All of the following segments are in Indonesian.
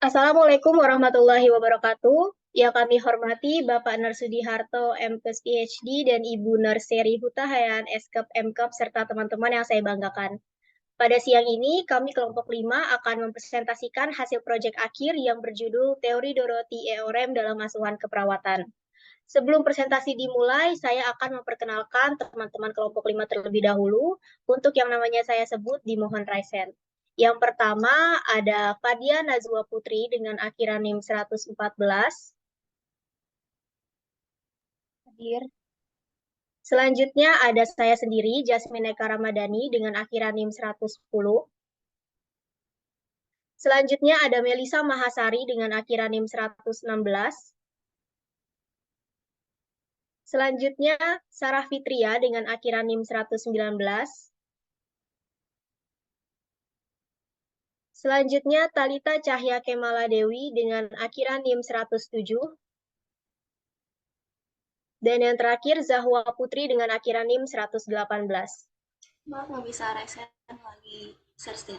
Assalamualaikum warahmatullahi wabarakatuh. Yang kami hormati Bapak Narsudi Harto, MPes PhD, dan Ibu Narseri Hutahayan, SKep MKep, serta teman-teman yang saya banggakan. Pada siang ini, kami kelompok 5 akan mempresentasikan hasil proyek akhir yang berjudul Teori Dorothy Eorem dalam Asuhan Keperawatan. Sebelum presentasi dimulai, saya akan memperkenalkan teman-teman kelompok 5 terlebih dahulu. Untuk yang namanya saya sebut, dimohon raisen. Yang pertama ada Fadia Nazwa Putri dengan akhiran NIM 114. Hadir. Selanjutnya ada saya sendiri, Jasmine Eka Ramadhani dengan akhiran NIM 110. Selanjutnya ada Melisa Mahasari dengan akhiran NIM 116. Selanjutnya Sarah Fitria dengan akhiran NIM 119. Selanjutnya Talita Cahya Kemala Dewi dengan akhiran NIM 107. Dan yang terakhir Zahwa Putri dengan akhiran NIM 118. Maaf, nggak bisa resen lagi search.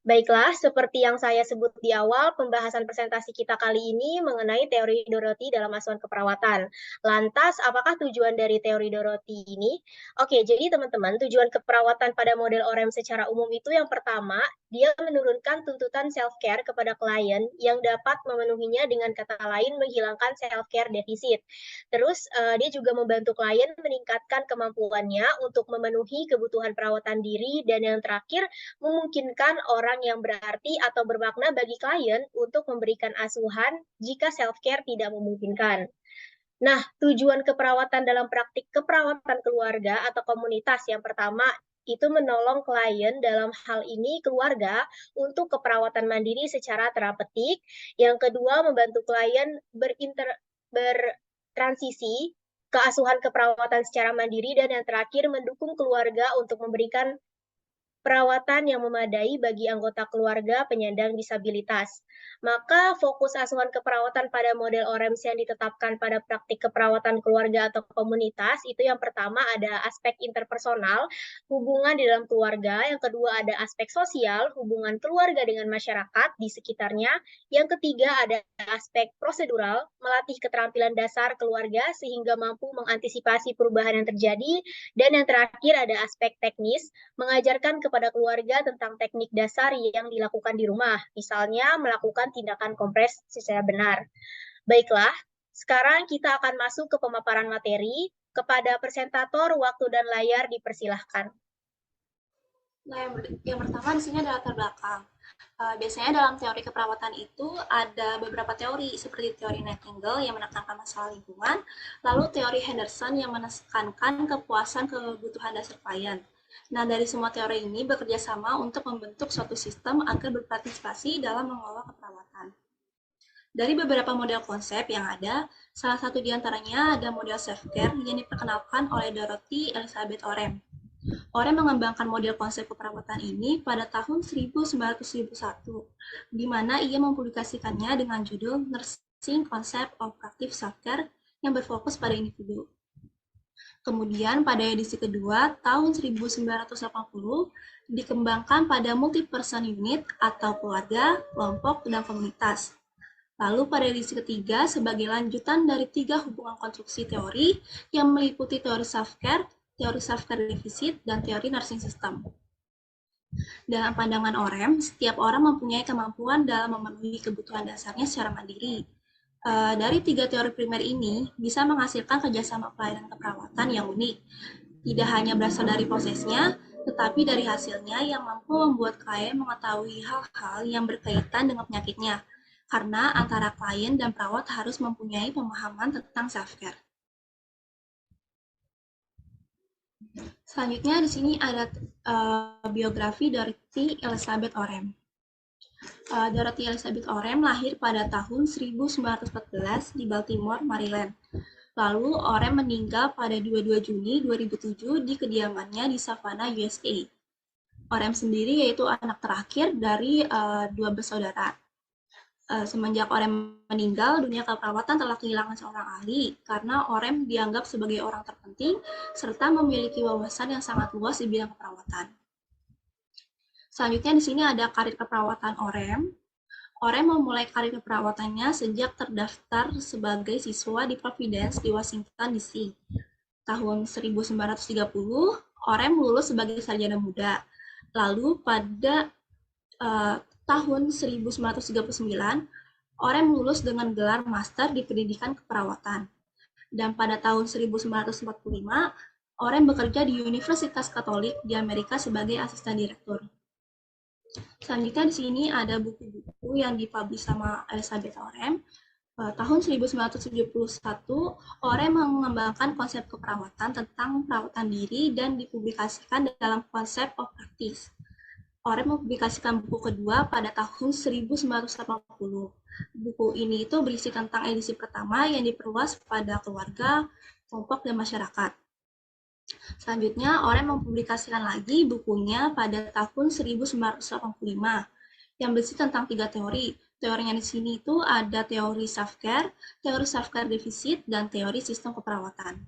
Baiklah, seperti yang saya sebut di awal, pembahasan presentasi kita kali ini mengenai teori Dorothy dalam asuhan keperawatan. Lantas, apakah tujuan dari teori Dorothy ini? Oke, jadi teman-teman, tujuan keperawatan pada model OREM secara umum itu yang pertama, dia menurunkan tuntutan self-care kepada klien yang dapat memenuhinya dengan kata lain menghilangkan self-care defisit. Terus, dia juga membantu klien meningkatkan kemampuannya untuk memenuhi kebutuhan perawatan diri, dan yang terakhir, memungkinkan orang yang berarti atau bermakna bagi klien untuk memberikan asuhan jika self-care tidak memungkinkan. Nah, tujuan keperawatan dalam praktik keperawatan keluarga atau komunitas yang pertama itu menolong klien dalam hal ini keluarga untuk keperawatan mandiri secara terapeutik. Yang kedua, membantu klien bertransisi ke asuhan keperawatan secara mandiri, dan yang terakhir mendukung keluarga untuk memberikan perawatan yang memadai bagi anggota keluarga penyandang disabilitas. Maka fokus asuhan keperawatan pada model OREMS yang ditetapkan pada praktik keperawatan keluarga atau komunitas, itu yang pertama ada aspek interpersonal, hubungan di dalam keluarga, yang kedua ada aspek sosial, hubungan keluarga dengan masyarakat di sekitarnya, yang ketiga ada aspek prosedural, melatih keterampilan dasar keluarga sehingga mampu mengantisipasi perubahan yang terjadi, dan yang terakhir ada aspek teknis, mengajarkan kepada keluarga tentang teknik dasar yang dilakukan di rumah, misalnya melakukan tindakan kompres secara benar. Baiklah, sekarang kita akan masuk ke pemaparan materi. Kepada presentator, waktu dan layar dipersilahkan. Nah, yang pertama di sini ada latar belakang. Biasanya dalam teori keperawatan itu ada beberapa teori, seperti teori Nightingale yang menekankan masalah lingkungan, lalu teori Henderson yang menekankan kepuasan kebutuhan dasar klien. Nah, dari semua teori ini bekerja sama untuk membentuk suatu sistem agar berpartisipasi dalam mengelola keperawatan. Dari beberapa model konsep yang ada, salah satu di antaranya ada model self-care yang diperkenalkan oleh Dorothy Elizabeth Orem. Orem mengembangkan model konsep keperawatan ini pada tahun 1901, di mana ia mempublikasikannya dengan judul Nursing Concept of Practice Self-Care yang berfokus pada individu. Kemudian pada edisi kedua tahun 1980 dikembangkan pada multi-person unit atau keluarga, kelompok, dan komunitas. Lalu pada edisi ketiga sebagai lanjutan dari 3 hubungan konstruksi teori yang meliputi teori self-care defisit, dan teori nursing system. Dalam pandangan Orem, setiap orang mempunyai kemampuan dalam memenuhi kebutuhan dasarnya secara mandiri. Dari 3 teori primer ini bisa menghasilkan kerjasama pelayanan keperawatan yang unik. Tidak hanya berasal dari prosesnya, tetapi dari hasilnya yang mampu membuat klien mengetahui hal-hal yang berkaitan dengan penyakitnya, karena antara klien dan perawat harus mempunyai pemahaman tentang self-care. Selanjutnya di sini ada biografi Dorothy Elizabeth Orem. Dorothy Elizabeth Orem lahir pada tahun 1914 di Baltimore, Maryland. Lalu Orem meninggal pada 22 Juni 2007 di kediamannya di Savannah, USA. Orem sendiri yaitu anak terakhir dari 2 bersaudara. Semenjak Orem meninggal, dunia keperawatan telah kehilangan seorang ahli karena Orem dianggap sebagai orang terpenting serta memiliki wawasan yang sangat luas di bidang keperawatan. Selanjutnya di sini ada karir keperawatan Orem. Orem memulai karir keperawatannya sejak terdaftar sebagai siswa di Providence di Washington DC. Tahun 1930, Orem lulus sebagai sarjana muda. Lalu pada tahun 1939, Orem lulus dengan gelar master di pendidikan keperawatan. Dan pada tahun 1945, Orem bekerja di Universitas Katolik di Amerika sebagai asisten direktur. Selanjutnya di sini ada buku-buku yang dipublish sama Elizabeth Orem. Tahun 1971, Orem mengembangkan konsep keperawatan tentang perawatan diri dan dipublikasikan dalam konsep of practice. Orem mempublikasikan buku kedua pada tahun 1980. Buku ini itu berisi tentang edisi pertama yang diperluas pada keluarga, kelompok, dan masyarakat. Selanjutnya, Orem mempublikasikan lagi bukunya pada tahun 1985 yang berisi tentang 3 teori. Teorinya di sini itu ada teori self-care defisit, dan teori sistem keperawatan.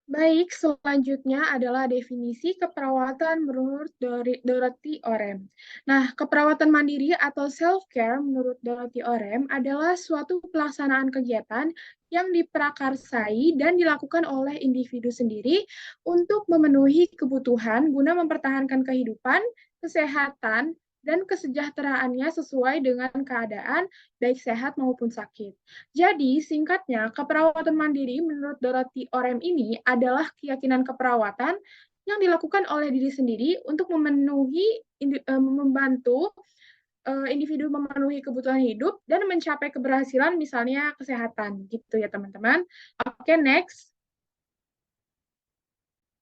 Baik, selanjutnya adalah definisi keperawatan menurut Dorothy Orem. Nah, keperawatan mandiri atau self-care menurut Dorothy Orem adalah suatu pelaksanaan kegiatan yang diprakarsai dan dilakukan oleh individu sendiri untuk memenuhi kebutuhan guna mempertahankan kehidupan, kesehatan, dan kesejahteraannya sesuai dengan keadaan baik sehat maupun sakit. Jadi, singkatnya, keperawatan mandiri menurut Dorothy Orem ini adalah keyakinan keperawatan yang dilakukan oleh diri sendiri untuk membantu individu memenuhi kebutuhan hidup dan mencapai keberhasilan misalnya kesehatan gitu ya teman-teman. Oke, next.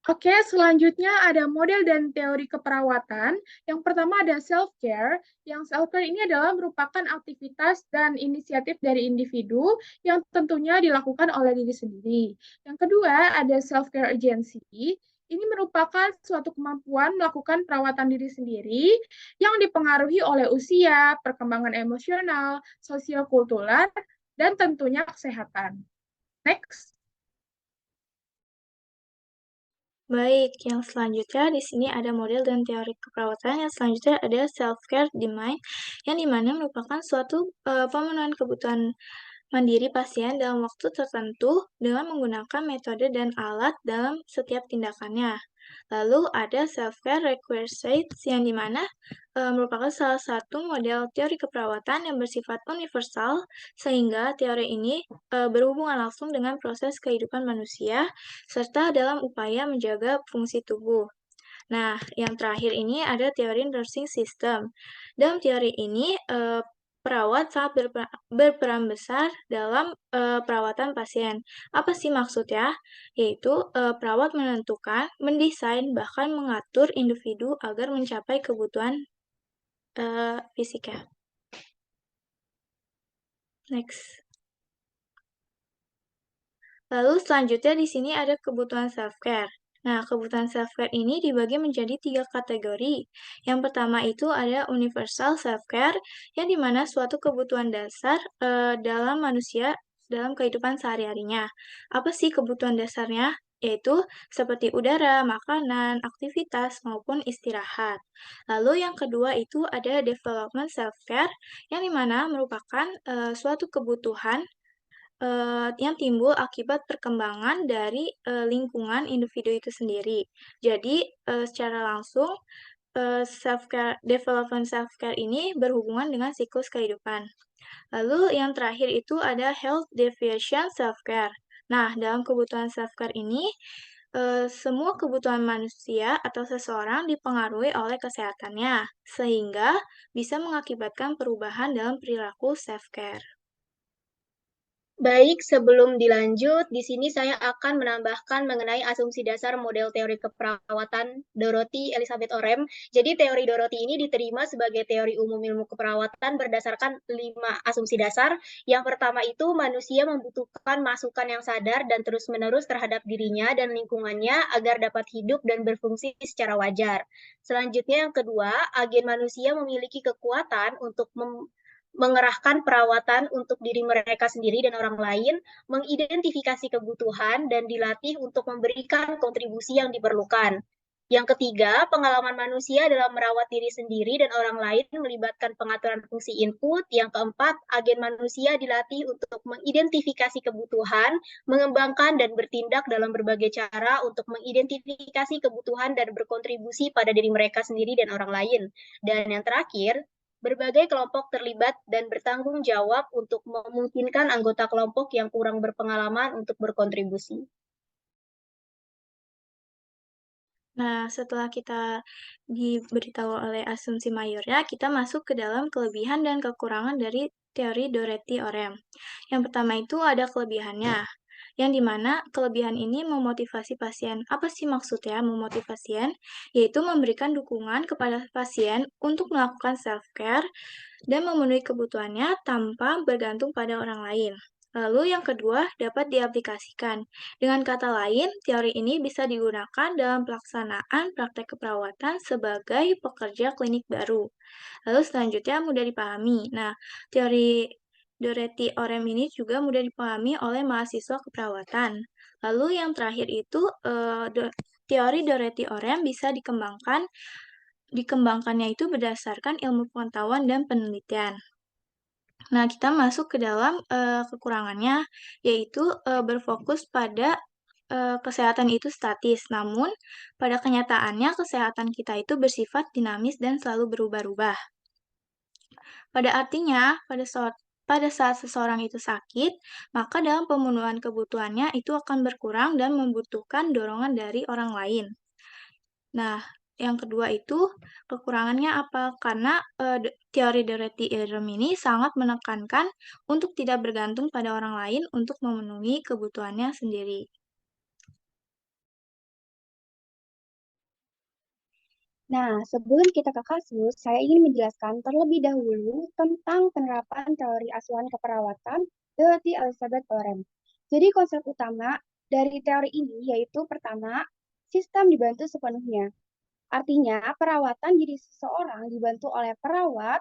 Oke, selanjutnya ada model dan teori keperawatan. Yang pertama ada self-care. Yang self-care ini adalah merupakan aktivitas dan inisiatif dari individu yang tentunya dilakukan oleh diri sendiri. Yang kedua ada self-care agency. Ini merupakan suatu kemampuan melakukan perawatan diri sendiri yang dipengaruhi oleh usia, perkembangan emosional, sosial kultural, dan tentunya kesehatan. Next. Baik, yang selanjutnya di sini ada model dan teori keperawatan. Yang selanjutnya ada self-care domain, yang dimana merupakan suatu pemenuhan kebutuhan mandiri pasien dalam waktu tertentu dengan menggunakan metode dan alat dalam setiap tindakannya. Lalu ada self-care requisites, yang dimana merupakan salah satu model teori keperawatan yang bersifat universal, sehingga teori ini berhubungan langsung dengan proses kehidupan manusia, serta dalam upaya menjaga fungsi tubuh. Nah, yang terakhir ini ada teori nursing system. Dalam teori ini, perawat sangat berperan besar dalam perawatan pasien. Apa sih maksudnya? Yaitu perawat menentukan, mendesain, bahkan mengatur individu agar mencapai kebutuhan fisiknya. Next. Lalu selanjutnya di sini ada kebutuhan self-care. Nah, kebutuhan self-care ini dibagi menjadi 3 kategori. Yang pertama itu ada universal self-care, yang dimana suatu kebutuhan dasar dalam manusia dalam kehidupan sehari-harinya. Apa sih kebutuhan dasarnya? Yaitu seperti udara, makanan, aktivitas, maupun istirahat. Lalu yang kedua itu ada development self-care, yang dimana merupakan suatu kebutuhan yang timbul akibat perkembangan dari lingkungan individu itu sendiri. Jadi, secara langsung, development self-care ini berhubungan dengan siklus kehidupan. Lalu yang terakhir itu ada health deviation self-care. Nah, dalam kebutuhan self-care ini, semua kebutuhan manusia atau seseorang dipengaruhi oleh kesehatannya, sehingga bisa mengakibatkan perubahan dalam perilaku self-care. Baik, sebelum dilanjut, di sini saya akan menambahkan mengenai asumsi dasar model teori keperawatan Dorothy Elizabeth Orem. Jadi teori Dorothy ini diterima sebagai teori umum ilmu keperawatan berdasarkan 5 asumsi dasar. Yang pertama itu manusia membutuhkan masukan yang sadar dan terus-menerus terhadap dirinya dan lingkungannya agar dapat hidup dan berfungsi secara wajar. Selanjutnya yang kedua, agen manusia memiliki kekuatan untuk mengerahkan perawatan untuk diri mereka sendiri dan orang lain, mengidentifikasi kebutuhan, dan dilatih untuk memberikan kontribusi yang diperlukan. Yang ketiga, pengalaman manusia dalam merawat diri sendiri dan orang lain melibatkan pengaturan fungsi input. Yang keempat, agen manusia dilatih untuk mengidentifikasi kebutuhan, mengembangkan dan bertindak dalam berbagai cara untuk mengidentifikasi kebutuhan dan berkontribusi pada diri mereka sendiri dan orang lain. Dan yang terakhir, berbagai kelompok terlibat dan bertanggung jawab untuk memungkinkan anggota kelompok yang kurang berpengalaman untuk berkontribusi. Nah, setelah kita diberitahu oleh asumsi mayornya, kita masuk ke dalam kelebihan dan kekurangan dari teori Doretti-Orem. Yang pertama itu ada kelebihannya, yang dimana kelebihan ini memotivasi pasien. Apa sih maksudnya memotivasi pasien? Yaitu memberikan dukungan kepada pasien untuk melakukan self-care dan memenuhi kebutuhannya tanpa bergantung pada orang lain. Lalu yang kedua dapat diaplikasikan. Dengan kata lain, teori ini bisa digunakan dalam pelaksanaan praktek keperawatan sebagai pekerja klinik baru. Lalu selanjutnya mudah dipahami. Nah, teori Doretti-Orem ini juga mudah dipahami oleh mahasiswa keperawatan. Lalu yang terakhir itu teori Doretti-Orem bisa dikembangkannya itu berdasarkan ilmu pengetahuan dan penelitian. Nah, kita masuk ke dalam kekurangannya, yaitu berfokus pada kesehatan itu statis, namun pada kenyataannya kesehatan kita itu bersifat dinamis dan selalu berubah-ubah. Pada artinya, pada saat seseorang itu sakit, maka dalam pemenuhan kebutuhannya itu akan berkurang dan membutuhkan dorongan dari orang lain. Nah, yang kedua itu kekurangannya apa? Karena teori Doretti-Orem ini sangat menekankan untuk tidak bergantung pada orang lain untuk memenuhi kebutuhannya sendiri. Nah, sebelum kita ke kasus, saya ingin menjelaskan terlebih dahulu tentang penerapan teori asuhan keperawatan Dorothy Elizabeth Orem. Jadi konsep utama dari teori ini yaitu pertama, sistem dibantu sepenuhnya. Artinya, perawatan jadi seseorang dibantu oleh perawat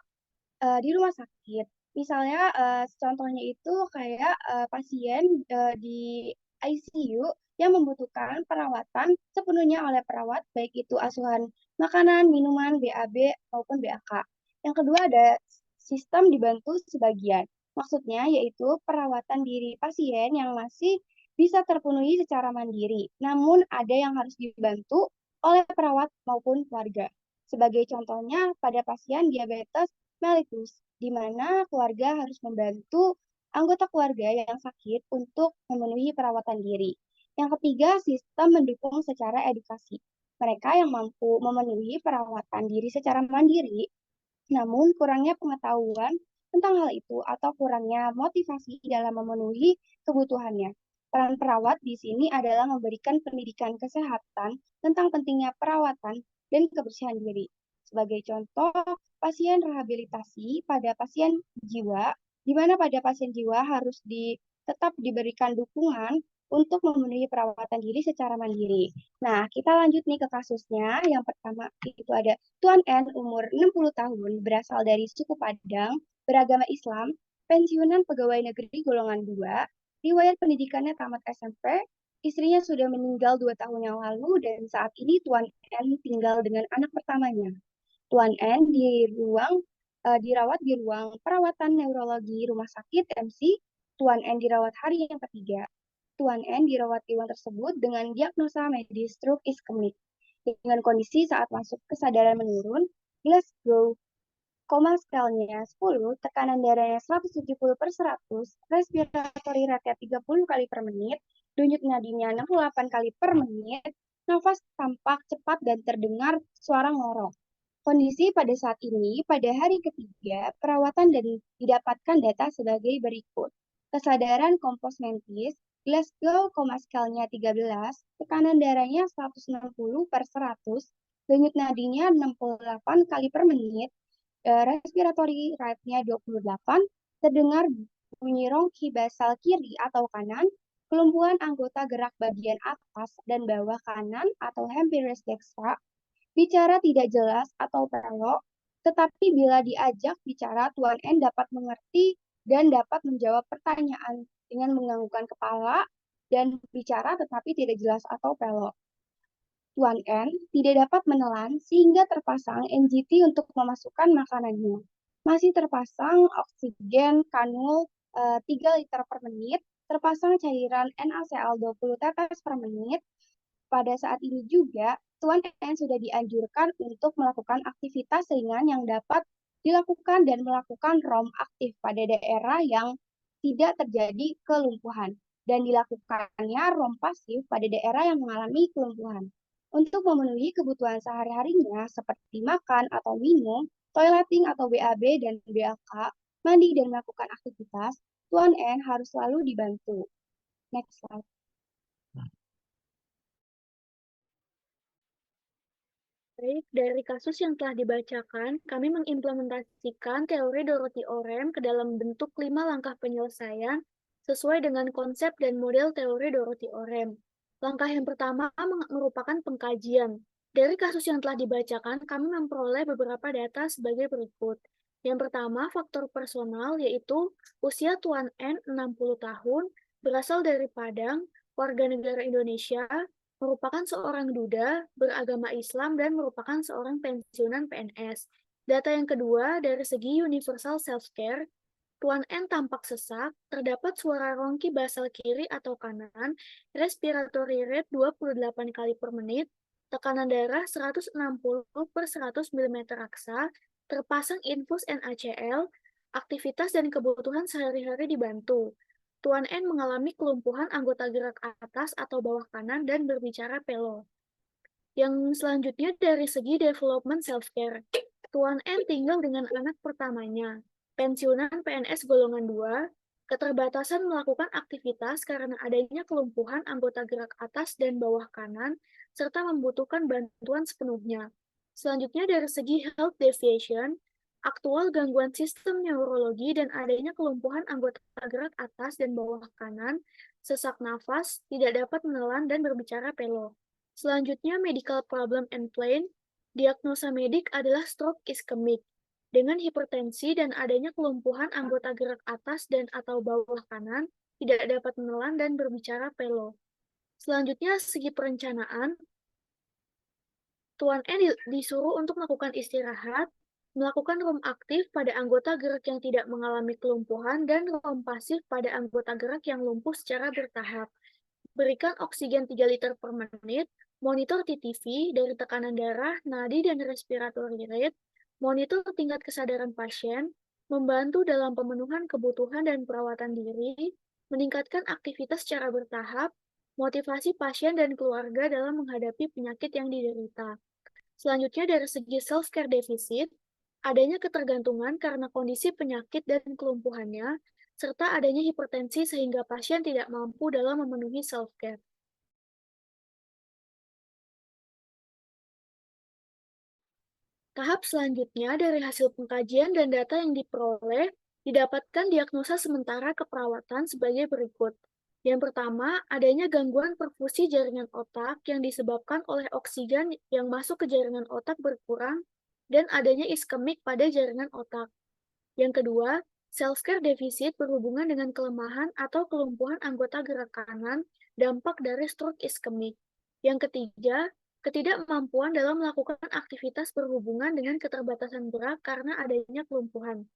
di rumah sakit. Misalnya, contohnya itu kayak pasien di ICU yang membutuhkan perawatan sepenuhnya oleh perawat, baik itu asuhan makanan, minuman, BAB, maupun BAK. Yang kedua ada sistem dibantu sebagian. Maksudnya yaitu perawatan diri pasien yang masih bisa terpenuhi secara mandiri, namun ada yang harus dibantu oleh perawat maupun keluarga. Sebagai contohnya pada pasien diabetes mellitus, di mana keluarga harus membantu anggota keluarga yang sakit untuk memenuhi perawatan diri. Yang ketiga, sistem mendukung secara edukasi. Mereka yang mampu memenuhi perawatan diri secara mandiri, namun kurangnya pengetahuan tentang hal itu atau kurangnya motivasi dalam memenuhi kebutuhannya. Peran perawat di sini adalah memberikan pendidikan kesehatan tentang pentingnya perawatan dan kebersihan diri. Sebagai contoh, pasien rehabilitasi pada pasien jiwa, di mana pada pasien jiwa harus tetap diberikan dukungan untuk memenuhi perawatan diri secara mandiri. Nah, kita lanjut nih ke kasusnya. Yang pertama itu ada Tuan N umur 60 tahun, berasal dari suku Padang, beragama Islam, pensiunan pegawai negeri golongan 2, riwayat pendidikannya tamat SMP, istrinya sudah meninggal 2 tahun yang lalu, dan saat ini Tuan N tinggal dengan anak pertamanya. Tuan N dirawat di ruang perawatan neurologi Rumah Sakit MC. Tuan N dirawat hari yang ketiga. Tuan N dirawat di ruang tersebut dengan diagnosa medis stroke iskemik. Dengan kondisi saat masuk kesadaran menurun, Glasgow koma skalnya 10, tekanan darahnya 170/100, respiratory rate 30 kali per menit, denyut nadinya 68 kali per menit, nafas tampak cepat dan terdengar suara ngorok. Kondisi pada saat ini, pada hari ketiga, perawatan dan didapatkan data sebagai berikut. Kesadaran kompos mentis, Glasgow koma skalnya 13, tekanan darahnya 160/100, denyut nadinya 68 kali per menit, respiratory rate-nya 28, terdengar bunyi rongki basal kiri atau kanan, kelumpuhan anggota gerak bagian atas dan bawah kanan atau hemiparesis dextra, bicara tidak jelas atau pelok, tetapi bila diajak bicara, Tuan N dapat mengerti dan dapat menjawab pertanyaan dengan menganggukkan kepala dan bicara tetapi tidak jelas atau pelok. Tuan N tidak dapat menelan sehingga terpasang NGT untuk memasukkan makanannya. Masih terpasang oksigen kanul 3 liter per menit, terpasang cairan NaCl 20 tetes per menit. Pada saat ini juga, Tuan N sudah dianjurkan untuk melakukan aktivitas ringan yang dapat dilakukan dan melakukan ROM aktif pada daerah yang tidak terjadi kelumpuhan dan dilakukannya ROM pasif pada daerah yang mengalami kelumpuhan. Untuk memenuhi kebutuhan sehari-harinya seperti makan atau minum, toileting atau BAB dan BAK, mandi dan melakukan aktivitas, Tuan N harus selalu dibantu. Next slide. Baik, dari kasus yang telah dibacakan, kami mengimplementasikan teori Dorothy Orem ke dalam bentuk 5 langkah penyelesaian sesuai dengan konsep dan model teori Dorothy Orem. Langkah yang pertama merupakan pengkajian. Dari kasus yang telah dibacakan, kami memperoleh beberapa data sebagai berikut. Yang pertama, faktor personal, yaitu usia Tuan N 60 tahun, berasal dari Padang, warga negara Indonesia, merupakan seorang duda, beragama Islam, dan merupakan seorang pensiunan PNS. Data yang kedua, dari segi universal self-care, Tuan N tampak sesak, terdapat suara rongki basal kiri atau kanan, respiratory rate 28 kali per menit, tekanan darah 160 per 100 mm raksa, terpasang infus NaCl, aktivitas dan kebutuhan sehari-hari dibantu. Tuan N mengalami kelumpuhan anggota gerak atas atau bawah kanan dan berbicara pelo. Yang selanjutnya dari segi development self-care. Tuan N tinggal dengan anak pertamanya, pensiunan PNS golongan 2, keterbatasan melakukan aktivitas karena adanya kelumpuhan anggota gerak atas dan bawah kanan, serta membutuhkan bantuan sepenuhnya. Selanjutnya dari segi health deviation, aktual gangguan sistem neurologi dan adanya kelumpuhan anggota gerak atas dan bawah kanan, sesak nafas, tidak dapat menelan dan berbicara pelo. Selanjutnya, medical problem and plain, diagnosa medik adalah stroke iskemik. Dengan hipertensi dan adanya kelumpuhan anggota gerak atas dan atau bawah kanan, tidak dapat menelan dan berbicara pelo. Selanjutnya, segi perencanaan, Tuan N disuruh untuk melakukan istirahat, melakukan ROM aktif pada anggota gerak yang tidak mengalami kelumpuhan, dan ROM pasif pada anggota gerak yang lumpuh secara bertahap. Berikan oksigen 3 liter per menit, monitor TTV dari tekanan darah, nadi, dan respiratory rate, monitor tingkat kesadaran pasien, membantu dalam pemenuhan kebutuhan dan perawatan diri, meningkatkan aktivitas secara bertahap, motivasi pasien dan keluarga dalam menghadapi penyakit yang diderita. Selanjutnya dari segi self-care deficit, adanya ketergantungan karena kondisi penyakit dan kelumpuhannya, serta adanya hipertensi sehingga pasien tidak mampu dalam memenuhi self-care. Tahap selanjutnya dari hasil pengkajian dan data yang diperoleh, didapatkan diagnosa sementara keperawatan sebagai berikut. Yang pertama, adanya gangguan perfusi jaringan otak yang disebabkan oleh oksigen yang masuk ke jaringan otak berkurang dan adanya iskemik pada jaringan otak. Yang kedua, self-care defisit berhubungan dengan kelemahan atau kelumpuhan anggota gerak kanan, dampak dari stroke iskemik. Yang ketiga, ketidakmampuan dalam melakukan aktivitas berhubungan dengan keterbatasan gerak karena adanya kelumpuhan.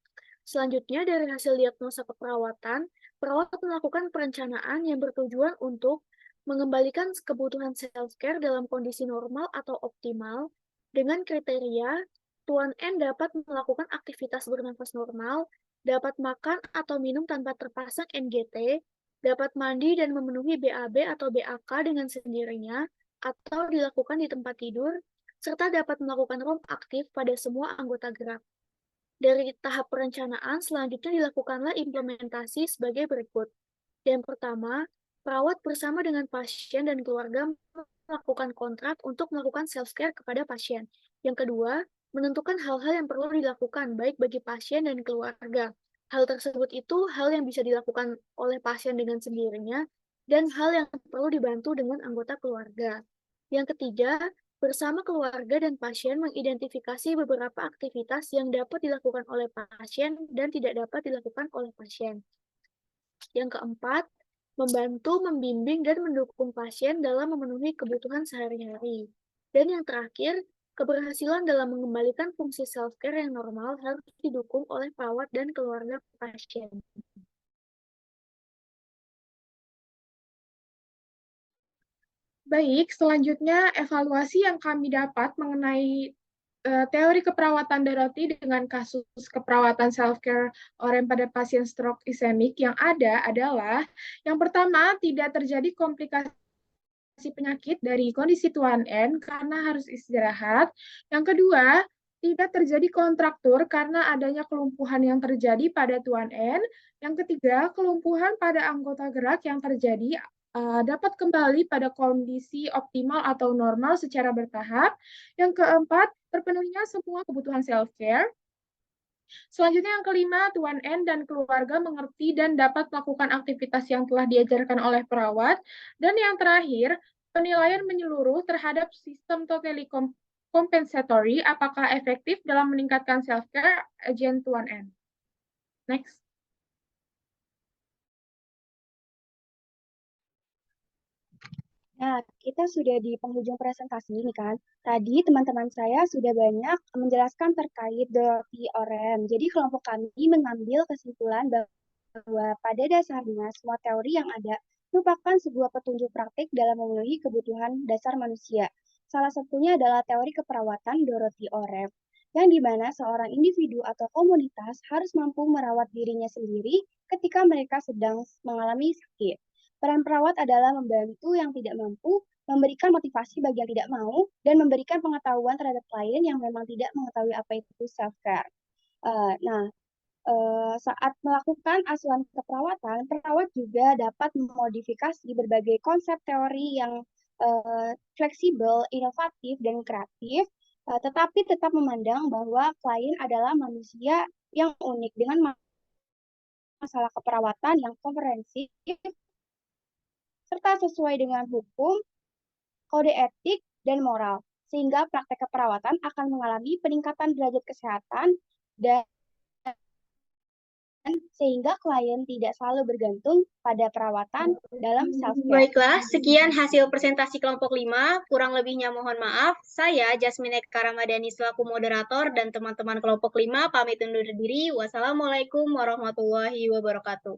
Selanjutnya, dari hasil diagnosa keperawatan, perawat melakukan perencanaan yang bertujuan untuk mengembalikan kebutuhan self-care dalam kondisi normal atau optimal dengan kriteria Tuan N dapat melakukan aktivitas bernafas normal, dapat makan atau minum tanpa terpasang NGT, dapat mandi dan memenuhi BAB atau BAK dengan sendirinya, atau dilakukan di tempat tidur, serta dapat melakukan ROM aktif pada semua anggota gerak. Dari tahap perencanaan, selanjutnya dilakukanlah implementasi sebagai berikut. Yang pertama, perawat bersama dengan pasien dan keluarga melakukan kontrak untuk melakukan self-care kepada pasien. Yang kedua, menentukan hal-hal yang perlu dilakukan, baik bagi pasien dan keluarga. Hal tersebut itu hal yang bisa dilakukan oleh pasien dengan sendirinya, dan hal yang perlu dibantu dengan anggota keluarga. Yang ketiga, bersama keluarga dan pasien mengidentifikasi beberapa aktivitas yang dapat dilakukan oleh pasien dan tidak dapat dilakukan oleh pasien. Yang keempat, membantu, membimbing, dan mendukung pasien dalam memenuhi kebutuhan sehari-hari. Dan yang terakhir, keberhasilan dalam mengembalikan fungsi self-care yang normal harus didukung oleh perawat dan keluarga pasien. Baik, selanjutnya evaluasi yang kami dapat mengenai teori keperawatan Dorothy dengan kasus keperawatan self-care OREM pada pasien stroke ischemic yang ada adalah yang pertama, tidak terjadi komplikasi penyakit dari kondisi Tuan N karena harus istirahat. Yang kedua, tidak terjadi kontraktur karena adanya kelumpuhan yang terjadi pada Tuan N. Yang ketiga, kelumpuhan pada anggota gerak yang terjadi dapat kembali pada kondisi optimal atau normal secara bertahap. Yang keempat, terpenuhinya semua kebutuhan self-care. Selanjutnya yang kelima, Tuan N dan keluarga mengerti dan dapat melakukan aktivitas yang telah diajarkan oleh perawat. Dan yang terakhir, penilaian menyeluruh terhadap sistem totally compensatory apakah efektif dalam meningkatkan self-care agent Tuan N. Next. Nah, kita sudah di penghujung presentasi ini kan. Tadi teman-teman saya sudah banyak menjelaskan terkait Dorothy OREM. Jadi kelompok kami mengambil kesimpulan bahwa pada dasarnya semua teori yang ada merupakan sebuah petunjuk praktik dalam memenuhi kebutuhan dasar manusia. Salah satunya adalah teori keperawatan Dorothy OREM, yang dimana seorang individu atau komunitas harus mampu merawat dirinya sendiri ketika mereka sedang mengalami sakit. Peran perawat adalah membantu yang tidak mampu, memberikan motivasi bagi yang tidak mau, dan memberikan pengetahuan terhadap klien yang memang tidak mengetahui apa itu self-care. Saat melakukan asuhan keperawatan, perawat juga dapat memodifikasi berbagai konsep teori yang fleksibel, inovatif, dan kreatif, tetapi tetap memandang bahwa klien adalah manusia yang unik dengan masalah keperawatan yang komprehensif serta sesuai dengan hukum, kode etik, dan moral, sehingga praktek keperawatan akan mengalami peningkatan derajat kesehatan dan sehingga klien tidak selalu bergantung pada perawatan dalam self-care. Baiklah, sekian hasil presentasi kelompok 5. Kurang lebihnya mohon maaf. Saya, Jasmine Eka Ramadhani selaku moderator dan teman-teman kelompok 5 pamit undur diri. Wassalamualaikum warahmatullahi wabarakatuh.